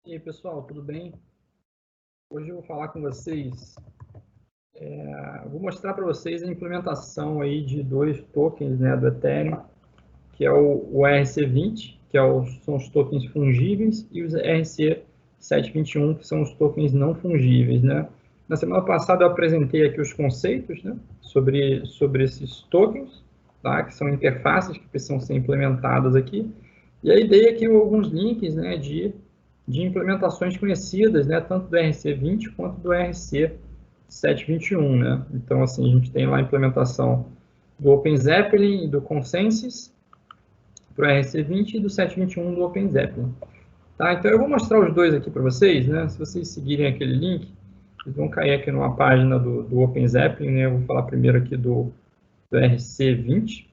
E aí, pessoal, tudo bem? Hoje eu vou falar com vocês, vou mostrar para vocês a implementação aí de dois tokens, né, do Ethereum, que é o ERC20, que são os tokens fungíveis, e os ERC721, que são os tokens não fungíveis, né? Na semana passada eu apresentei aqui os conceitos, né, sobre esses tokens, tá, que são interfaces que precisam ser implementadas aqui, e aí dei aqui alguns links, né, de implementações conhecidas, né, tanto do ERC20 quanto do ERC721, né? Então, assim, a gente tem lá a implementação do OpenZeppelin e do Consensus para o ERC20 e do 721 do OpenZeppelin. Tá? Então, eu vou mostrar os dois aqui para vocês, né? Se vocês seguirem aquele link, vocês vão cair aqui numa página do OpenZeppelin, né? Eu vou falar primeiro aqui do ERC20.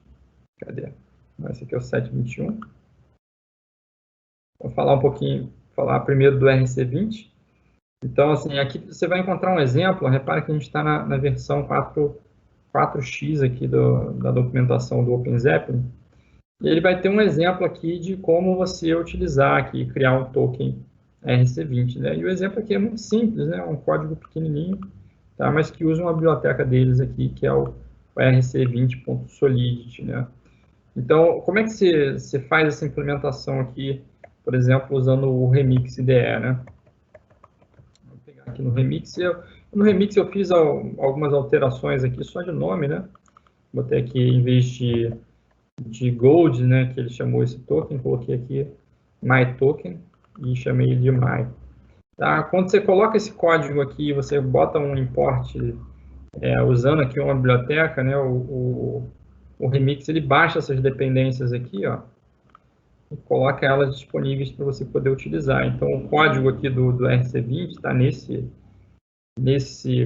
Cadê? Esse aqui é o 721. Vou falar falar primeiro do ERC20. Então, assim, aqui você vai encontrar um exemplo. Repara que a gente está na versão 4x aqui da documentação do OpenZeppelin. E ele vai ter um exemplo aqui de como você utilizar aqui, criar um token ERC20, né? E o exemplo aqui é muito simples, né? Um código pequenininho, tá? Mas que usa uma biblioteca deles aqui, que é o ERC20.solidity, né? Então, como é que você faz essa implementação aqui, por exemplo, usando o Remix IDE, né? Vou pegar aqui no Remix. No Remix eu fiz algumas alterações aqui só de nome, né? Botei aqui, em vez de Gold, né, que ele chamou esse token, coloquei aqui MyToken e chamei ele de My. Tá? Quando você coloca esse código aqui, você bota um import usando aqui uma biblioteca, né, o Remix ele baixa essas dependências aqui, ó, e coloca elas disponíveis para você poder utilizar. Então, o código aqui do ERC20 está nesse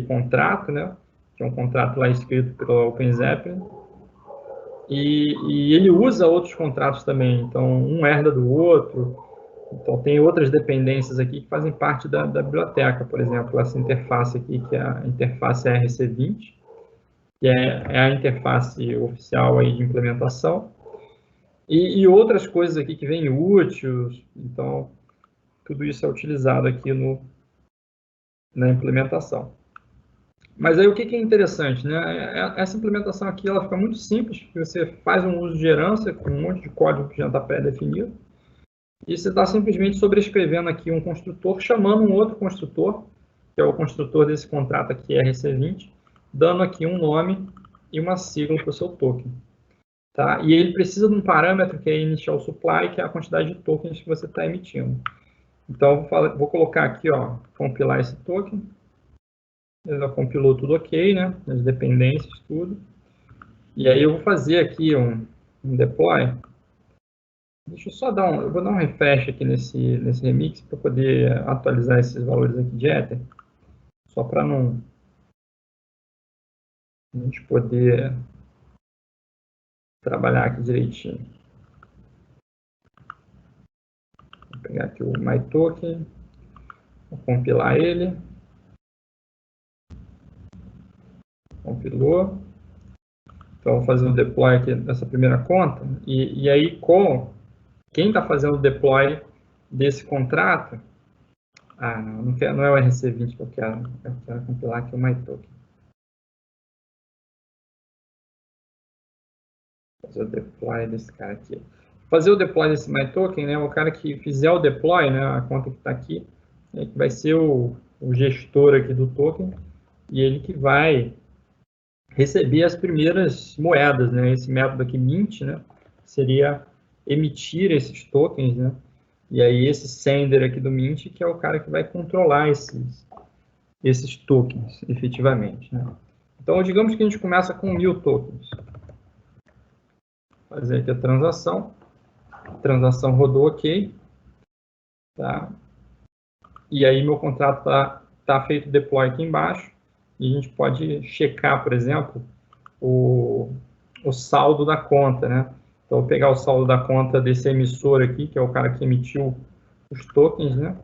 contrato, né, que é um contrato lá escrito pelo OpenZeppelin. E ele usa outros contratos também, então um herda do outro. Então tem outras dependências aqui que fazem parte da biblioteca, por exemplo, essa interface aqui, que é a interface ERC20, que é a interface oficial aí de implementação, e outras coisas aqui que vêm úteis. Então tudo isso é utilizado aqui na implementação. Mas aí o que é interessante, né? Essa implementação aqui ela fica muito simples, porque você faz um uso de herança com um monte de código que já está pré-definido, e você está simplesmente sobrescrevendo aqui um construtor, chamando um outro construtor, que é o construtor desse contrato aqui, ERC20, dando aqui um nome e uma sigla para o seu token. Tá? E ele precisa de um parâmetro que é initial supply, que é a quantidade de tokens que você está emitindo. Então, vou colocar aqui, ó, compilar esse token. Ele já compilou tudo ok, né? As dependências, tudo. E aí eu vou fazer aqui um deploy. Deixa eu só eu vou dar um refresh aqui nesse remix para poder atualizar esses valores aqui de Ether. Só para a gente poder trabalhar aqui direitinho. Vou pegar aqui o MyToken, vou compilar ele. Compilou. Então, vou fazer o deploy aqui dessa primeira conta. E aí, quem está fazendo o deploy desse contrato... não é o ERC20 que eu quero compilar aqui o MyToken. Fazer o deploy desse cara aqui. Fazer o deploy desse MyToken, né, o cara que fizer o deploy, né, a conta que está aqui, que vai ser o gestor aqui do token, e ele que vai receber as primeiras moedas, né? Esse método aqui, mint, né? Seria emitir esses tokens, né? E aí esse sender aqui do mint, que é o cara que vai controlar esses tokens, efetivamente, né? Então, digamos que a gente começa com 1000 tokens. Vou fazer aqui a transação rodou ok, tá? E aí meu contrato tá feito deploy aqui embaixo, e a gente pode checar, por exemplo, o saldo da conta, né? Então, eu vou pegar o saldo da conta desse emissor aqui, que é o cara que emitiu os tokens, né?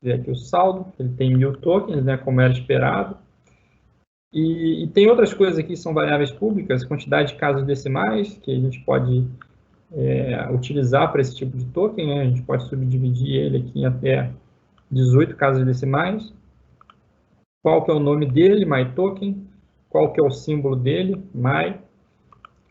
Ver aqui o saldo, ele tem 1000 tokens, né? Como era esperado. E tem outras coisas aqui que são variáveis públicas, quantidade de casas decimais, que a gente pode utilizar para esse tipo de token, né? A gente pode subdividir ele aqui em até 18 casas decimais. Qual que é o nome dele, MyToken, qual que é o símbolo dele, My,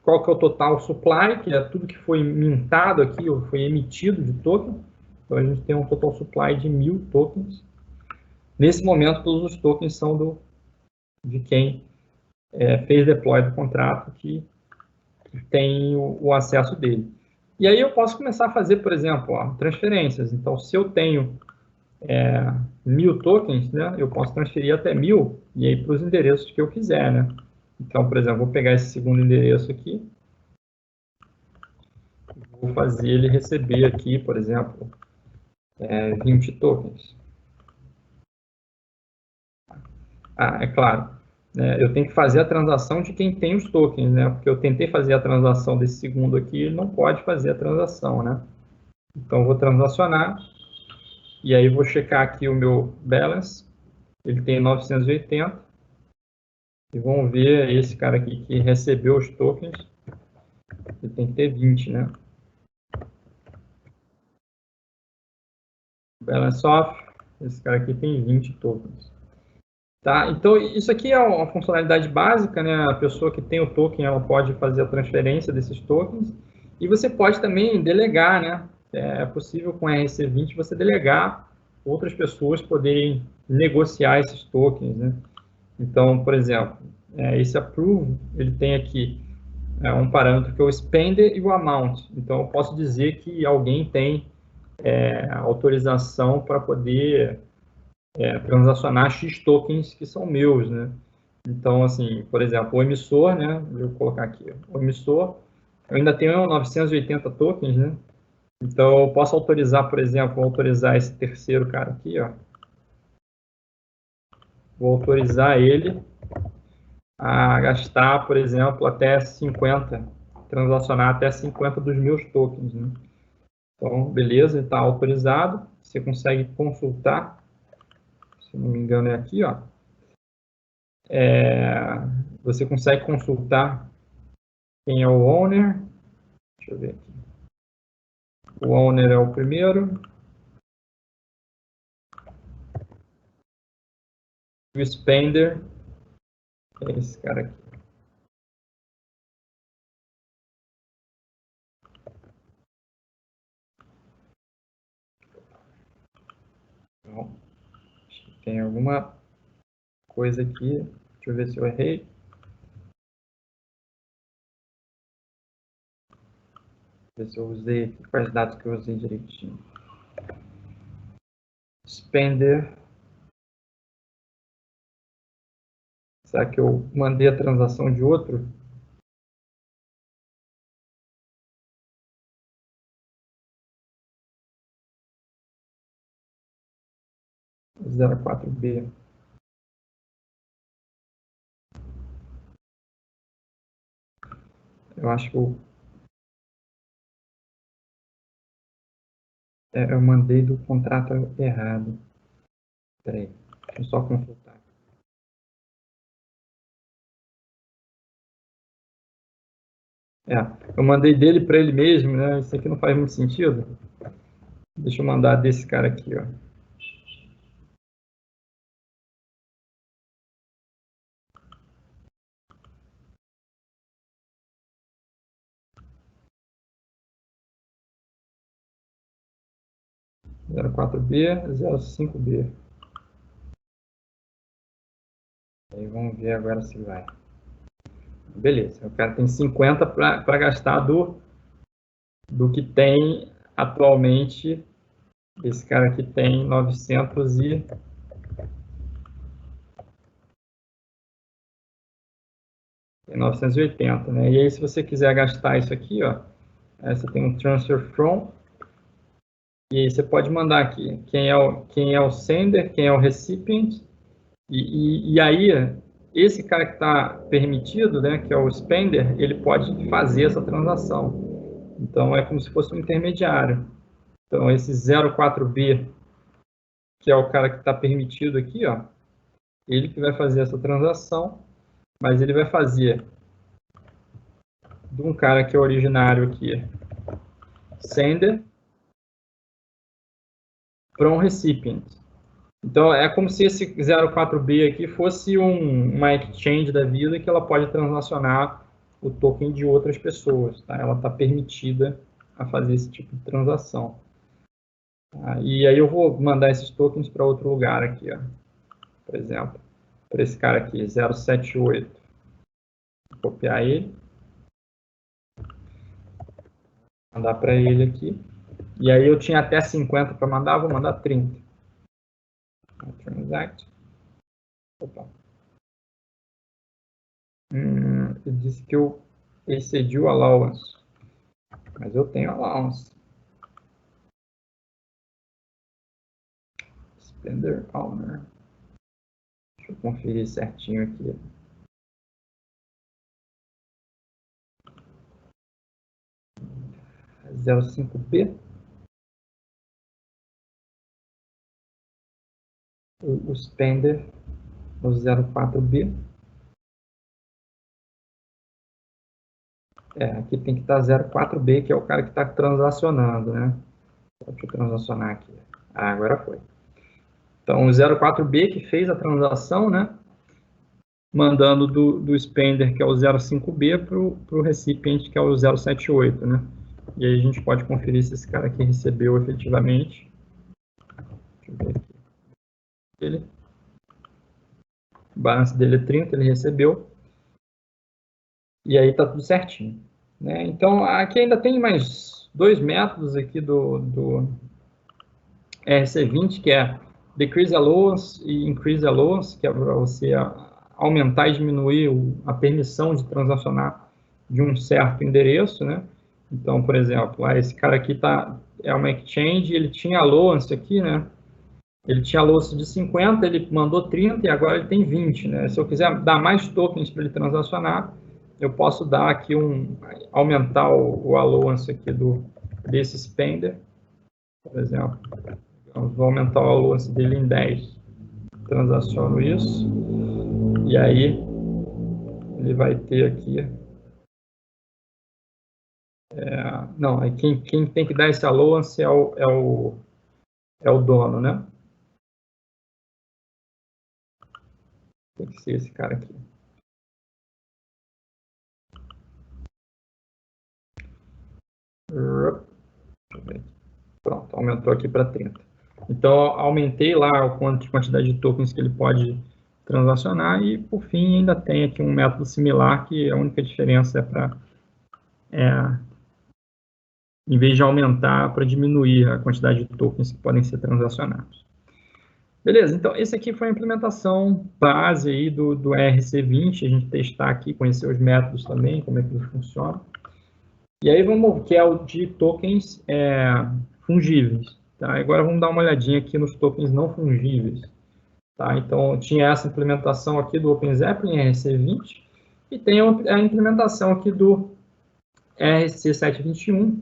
qual que é o total supply, que é tudo que foi mintado aqui, ou foi emitido de token. Então, a gente tem um total supply de 1000 tokens. Nesse momento, todos os tokens são de quem fez deploy do contrato, que tem o acesso dele. E aí eu posso começar a fazer, por exemplo, transferências. Então, se eu tenho 1000 tokens, né, eu posso transferir até 1000 e aí para os endereços que eu quiser, né? Então, por exemplo, vou pegar esse segundo endereço aqui, vou fazer ele receber aqui, por exemplo, 20 tokens. É claro, né, eu tenho que fazer a transação de quem tem os tokens, né? Porque eu tentei fazer a transação desse segundo aqui, ele não pode fazer a transação, né? Então, vou transacionar e aí vou checar aqui o meu balance, ele tem 980. E vamos ver esse cara aqui que recebeu os tokens. Ele tem que ter 20, né? Balance off. Esse cara aqui tem 20 tokens. Tá? Então, isso aqui é uma funcionalidade básica, né? A pessoa que tem o token, ela pode fazer a transferência desses tokens. E você pode também delegar, né? É possível com a RC20 você delegar outras pessoas poderem negociar esses tokens, né? Então, por exemplo, esse approve, ele tem aqui um parâmetro que é o spender e o amount. Então, eu posso dizer que alguém tem autorização para poder transacionar X tokens que são meus, né? Então, assim, por exemplo, o emissor, né? Vou colocar aqui, o emissor, eu ainda tenho 980 tokens, né? Então, eu posso autorizar, por exemplo, autorizar esse terceiro cara aqui, ó. Vou autorizar ele a gastar, por exemplo, até 50, transacionar até 50 dos meus tokens, né? Então, beleza, está autorizado. Você consegue consultar, se não me engano é aqui, ó. Você consegue consultar quem é o owner. Deixa eu ver aqui. O owner é o primeiro. O spender é esse cara aqui. Então, acho que tem alguma coisa aqui. Deixa eu ver se eu errei. Ver se eu usei aqui, quais dados que eu usei direitinho. Spender. Será que eu mandei a transação de outro? 04B. Eu acho que eu mandei do contrato errado. Espera aí, deixa eu só consultar. Eu mandei dele para ele mesmo, né? Isso aqui não faz muito sentido. Deixa eu mandar desse cara aqui, ó. Zero quatro b 05B. Aí vamos ver agora se vai. Beleza, o cara tem 50 para gastar do que tem atualmente. Esse cara aqui tem 980, né? E aí, se você quiser gastar isso aqui, ó, você tem um transfer from, e aí você pode mandar aqui quem é o sender, quem é o recipient, e aí esse cara que está permitido, né, que é o spender, ele pode fazer essa transação. Então é como se fosse um intermediário. Então esse 04B, que é o cara que está permitido aqui, ó, ele que vai fazer essa transação, mas ele vai fazer de um cara que é originário aqui sender para um recipient. Então, é como se esse 04B aqui fosse uma exchange da vida que ela pode transacionar o token de outras pessoas. Tá? Ela está permitida a fazer esse tipo de transação. Tá? E aí eu vou mandar esses tokens para outro lugar aqui, ó. Por exemplo, para esse cara aqui, 078. Vou copiar ele. Mandar para ele aqui. E aí eu tinha até 50 para mandar, vou mandar 30. Transact. Opa. Ele disse que eu excedi o allowance. Mas eu tenho allowance. Spender owner. Deixa eu conferir certinho aqui. É 05B. O spender, o 04B. Aqui tem que estar 04B, que é o cara que está transacionando, né? Deixa eu transacionar aqui. Agora foi. Então, o 04B que fez a transação, né? Mandando do spender, que é o 05B, para o recipient, que é o 078, né? E aí a gente pode conferir se esse cara aqui recebeu efetivamente. Deixa eu ver aqui. O balance dele é 30, ele recebeu. E aí está tudo certinho. Né? Então, aqui ainda tem mais dois métodos aqui do ERC20, que é Decrease Allowance e Increase Allowance, que é para você aumentar e diminuir a permissão de transacionar de um certo endereço. Né? Então, por exemplo, esse cara aqui é uma exchange, ele tinha allowance aqui, né? Ele tinha allowance de 50, ele mandou 30 e agora ele tem 20. Né? Se eu quiser dar mais tokens para ele transacionar, eu posso dar aqui aumentar o allowance aqui desse spender, por exemplo. Eu vou aumentar o allowance dele em 10. Transaciono isso. E aí, ele vai ter aqui... não, quem tem que dar esse allowance é o dono, né? Tem que ser esse cara aqui. Pronto, aumentou aqui para 30. Então, aumentei lá a quantidade de tokens que ele pode transacionar e, por fim, ainda tem aqui um método similar que a única diferença é para, em vez de aumentar, para diminuir a quantidade de tokens que podem ser transacionados. Beleza, então esse aqui foi a implementação base aí do ERC20, a gente testar aqui, conhecer os métodos também, como é que eles funcionam. E aí que é o de tokens fungíveis. Tá? Agora vamos dar uma olhadinha aqui nos tokens não fungíveis. Tá? Então, tinha essa implementação aqui do OpenZeppelin ERC20 e tem a implementação aqui do ERC721,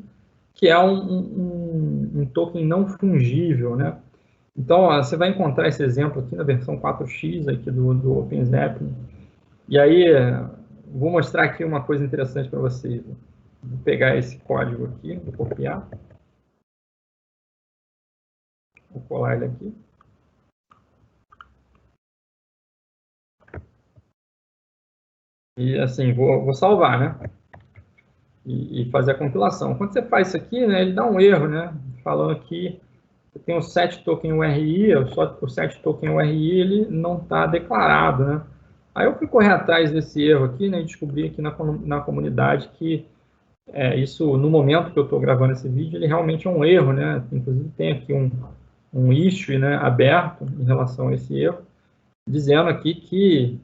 que é um token não fungível. Né? Então, você vai encontrar esse exemplo aqui na versão 4x aqui do OpenZeppelin. E aí, vou mostrar aqui uma coisa interessante para vocês. Vou pegar esse código aqui, vou copiar. Vou colar ele aqui. E assim, vou salvar, né? E fazer a compilação. Quando você faz isso aqui, né, ele dá um erro, né? Falando que tem o set token URI, só o set token URI ele não está declarado, né? Aí eu fui correr atrás desse erro aqui, né? E descobri aqui na comunidade que isso, no momento que eu estou gravando esse vídeo, ele realmente é um erro, né? Inclusive tem aqui um issue, né, aberto em relação a esse erro, dizendo aqui que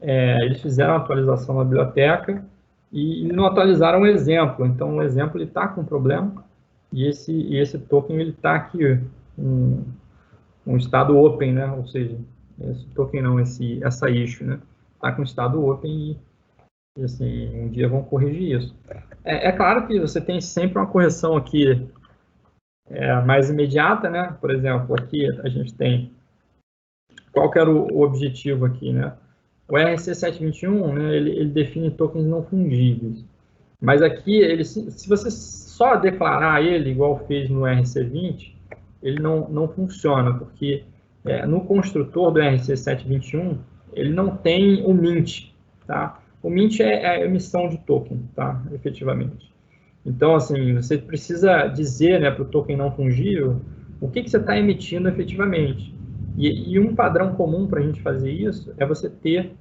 eles fizeram a atualização na biblioteca e não atualizaram o exemplo. Então, o exemplo está com problema e esse token está aqui um estado open, né? Ou seja, esse token não, essa issue, né? Está com estado open e assim, um dia vão corrigir isso. É claro que você tem sempre uma correção aqui mais imediata, né? Por exemplo, aqui a gente tem qual que era o objetivo aqui, né? O ERC721, né, ele define tokens não fungíveis. Mas aqui, se você só declarar ele, igual fez no RC20, ele não funciona, porque no construtor do RC721, ele não tem o mint, tá? O mint é a emissão de token, tá? Efetivamente. Então, assim, você precisa dizer, né, para o token não fungível o que você está emitindo efetivamente. E um padrão comum para a gente fazer isso é você ter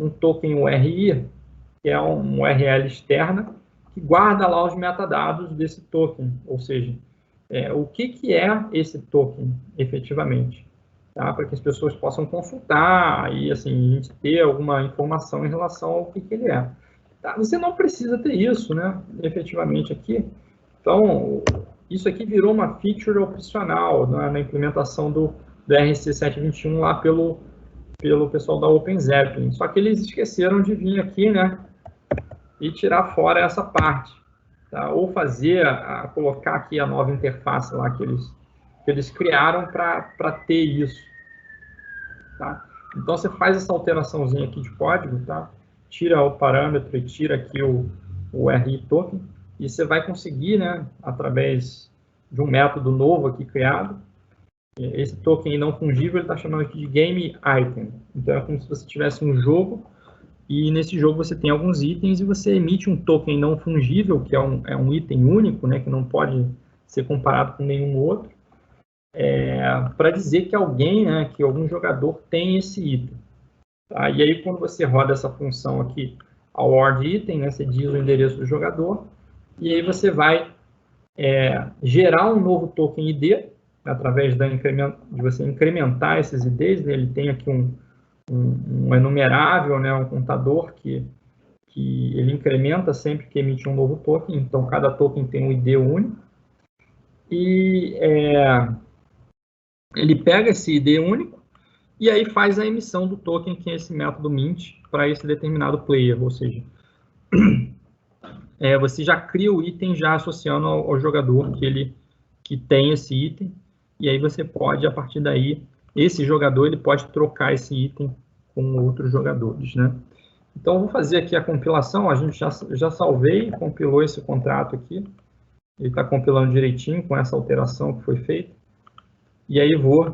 um token URI, que é uma URL externa, que guarda lá os metadados desse token, ou seja, o que é esse token efetivamente, tá? Para que as pessoas possam consultar e assim, a gente ter alguma informação em relação ao que ele é. Tá? Você não precisa ter isso, né, efetivamente aqui. Então, isso aqui virou uma feature opcional na implementação do RC721 lá pelo pessoal da OpenZeppelin. Só que eles esqueceram de vir aqui, né, e tirar fora essa parte, tá? Ou colocar aqui a nova interface lá que eles criaram para ter isso, tá? Então você faz essa alteraçãozinha aqui de código, tá? Tira o parâmetro e tira aqui o RI token e você vai conseguir, né, através de um método novo aqui criado, esse token não fungível, ele está chamando aqui de game item. Então é como se você tivesse um jogo e nesse jogo você tem alguns itens e você emite um token não fungível, que é um item único, né, que não pode ser comparado com nenhum outro, para dizer que alguém, né, que algum jogador tem esse item. Tá? E aí quando você roda essa função aqui, award item, né, você diz o endereço do jogador, e aí você vai gerar um novo token ID, através de você incrementar esses IDs, né, ele tem aqui um enumerável, né, um contador que ele incrementa sempre que emite um novo token, então cada token tem um ID único, e ele pega esse ID único e aí faz a emissão do token, que é esse método mint, para esse determinado player, ou seja, você já cria o item já associando ao jogador que tem esse item, e aí você pode, a partir daí, esse jogador ele pode trocar esse item com outros jogadores, né? Então, vou fazer aqui a compilação, a gente já salvei, compilou esse contrato aqui, ele está compilando direitinho com essa alteração que foi feita, e aí deixa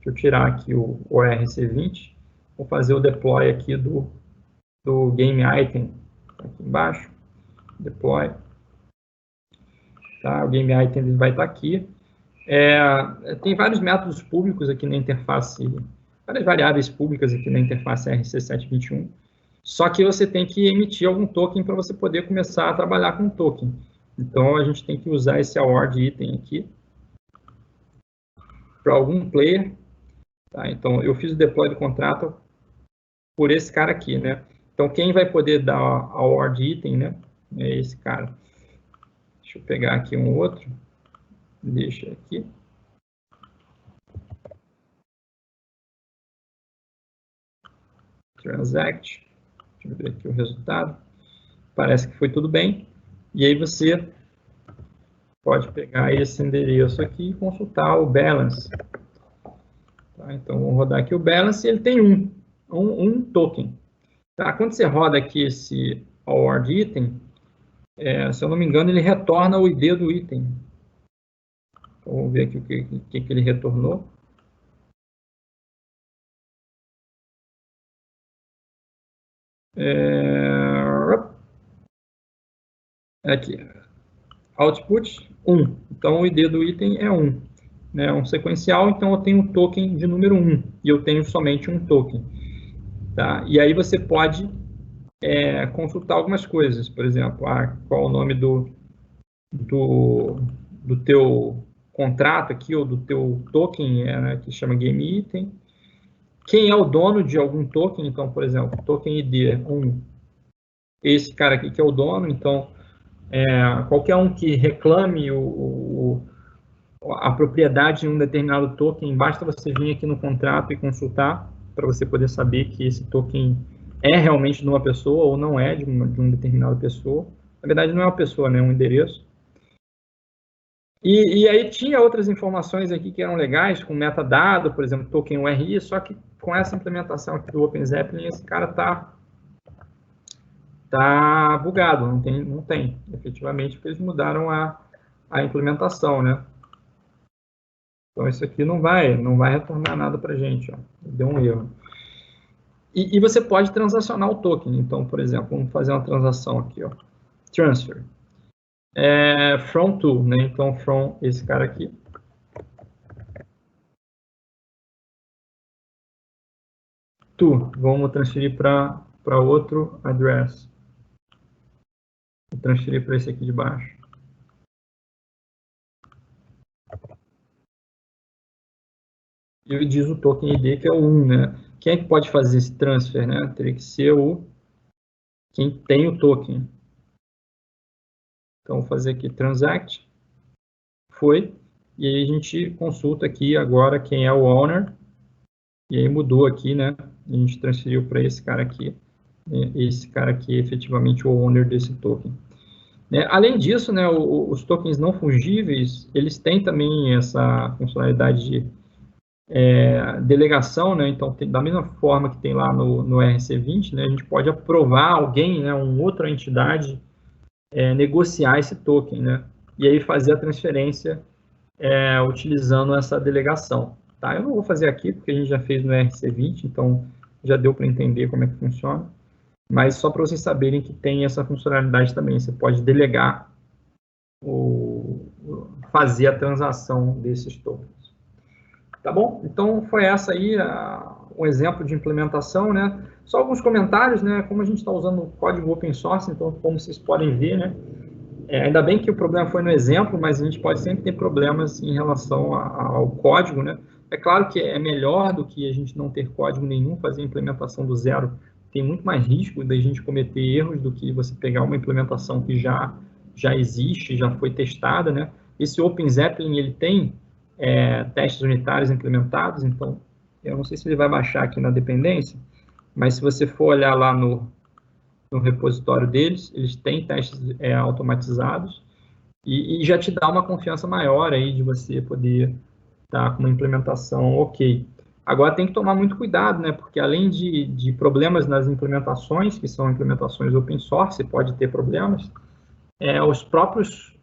eu tirar aqui o RC20, vou fazer o deploy aqui do game item, aqui embaixo, deploy, tá? O game item ele vai estar aqui. Tem vários métodos públicos aqui na interface, várias variáveis públicas aqui na interface RC721, só que você tem que emitir algum token para você poder começar a trabalhar com o token. Então, a gente tem que usar esse award item aqui para algum player. Tá? Então, eu fiz o deploy do contrato por esse cara aqui, né? Então, quem vai poder dar award item, né? É esse cara. Deixa eu pegar aqui um outro. Deixa aqui. Transact. Deixa eu ver aqui o resultado. Parece que foi tudo bem. E aí você pode pegar esse endereço aqui e consultar o balance. Tá? Então, vamos rodar aqui o balance e ele tem um token. Tá? Quando você roda aqui esse award item, se eu não me engano, ele retorna o ID do item. Então, vamos ver aqui o que ele retornou. Aqui, output 1. Então, o ID do item é 1. É um sequencial, então eu tenho um token de número 1 e eu tenho somente um token. Tá? E aí você pode consultar algumas coisas, por exemplo, qual o nome do teu contrato aqui, ou do teu token, né, que chama game item. Quem é o dono de algum token, então, por exemplo, token ID 1, esse cara aqui que é o dono, então, qualquer um que reclame a propriedade de um determinado token, basta você vir aqui no contrato e consultar, para você poder saber que esse token é realmente de uma pessoa ou não é de uma determinada pessoa. Na verdade, não é uma pessoa, né? É um endereço. E aí tinha outras informações aqui que eram legais, com metadado, por exemplo, token URI, só que com essa implementação aqui do OpenZeppelin, esse cara tá bugado, não tem, efetivamente, porque eles mudaram a a implementação, né? Então, isso aqui não vai retornar nada para a gente, ó. Deu um erro. E você pode transacionar o token. Então, por exemplo, vamos fazer uma transação aqui, ó. Transfer. From to, né? Então, from esse cara aqui. To, vamos transferir para outro address. Vou transferir para esse aqui de baixo. E diz o token ID que é o 1, né? Quem é que pode fazer esse transfer, né? Teria que ser quem tem o token. Então, vou fazer aqui transact. Foi. E aí a gente consulta aqui agora quem é o owner. E aí mudou aqui, né? A gente transferiu para esse cara aqui. Esse cara aqui é efetivamente o owner desse token. Além disso, né, os tokens não fungíveis, eles têm também essa funcionalidade de delegação, né? Então, da mesma forma que tem lá no RC20, né, a gente pode aprovar alguém, né, uma outra entidade, negociar esse token, né? E aí fazer a transferência utilizando essa delegação. Tá? Eu não vou fazer aqui, porque a gente já fez no RC20, então já deu para entender como é que funciona. Mas só para vocês saberem que tem essa funcionalidade também. Você pode delegar fazer a transação desses tokens. Tá bom? Então, foi essa aí um exemplo de implementação, né? Só alguns comentários, né? Como a gente está usando o código open source, então, como vocês podem ver, né? Ainda bem que o problema foi no exemplo, mas a gente pode sempre ter problemas em relação ao código, né? É claro que é melhor do que a gente não ter código nenhum, fazer a implementação do zero. Tem muito mais risco da gente cometer erros do que você pegar uma implementação que já existe, já foi testada, né? Esse Open Zeppelin, ele tem testes unitários implementados, então eu não sei se ele vai baixar aqui na dependência, mas se você for olhar lá no repositório deles, eles têm testes automatizados e já te dá uma confiança maior aí de você poder estar com uma implementação ok. Agora tem que tomar muito cuidado, né? Porque além de problemas nas implementações, que são implementações open source, pode ter problemas, os próprios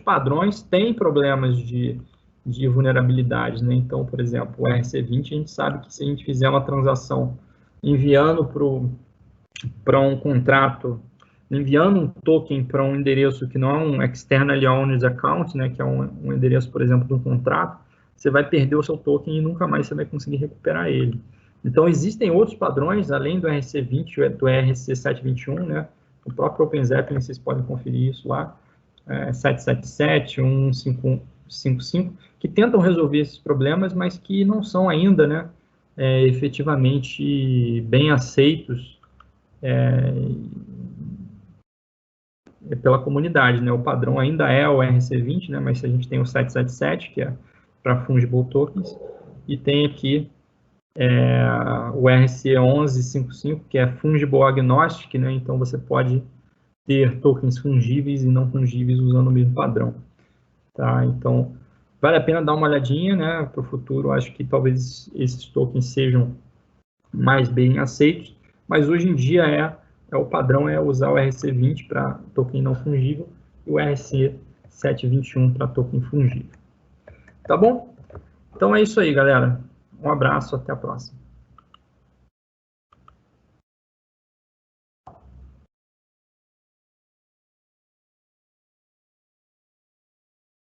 padrões têm problemas de vulnerabilidade, né? Então, por exemplo, o RC20, a gente sabe que se a gente fizer uma transação enviando para um contrato, enviando um token para um endereço que não é um externally owned account, né, que é um endereço, por exemplo, de um contrato, você vai perder o seu token e nunca mais você vai conseguir recuperar ele. Então, existem outros padrões, além do RC20 e do RC721, né, o próprio Open Zeppelin, vocês podem conferir isso lá, 777, 1555, que tentam resolver esses problemas, mas que não são ainda, né, efetivamente bem aceitos pela comunidade, né? O padrão ainda é o RC20, né? Mas a gente tem o 777, que é para Fungible Tokens, e tem aqui o RC1155, que é Fungible Agnostic, né? Então você pode ter tokens fungíveis e não fungíveis usando o mesmo padrão. Tá? Então, vale a pena dar uma olhadinha, né? Para o futuro, acho que talvez esses tokens sejam mais bem aceitos, mas hoje em dia o padrão é usar o RC20 para token não fungível e o RC721 para token fungível. Tá bom? Então é isso aí, galera. Um abraço, até a próxima.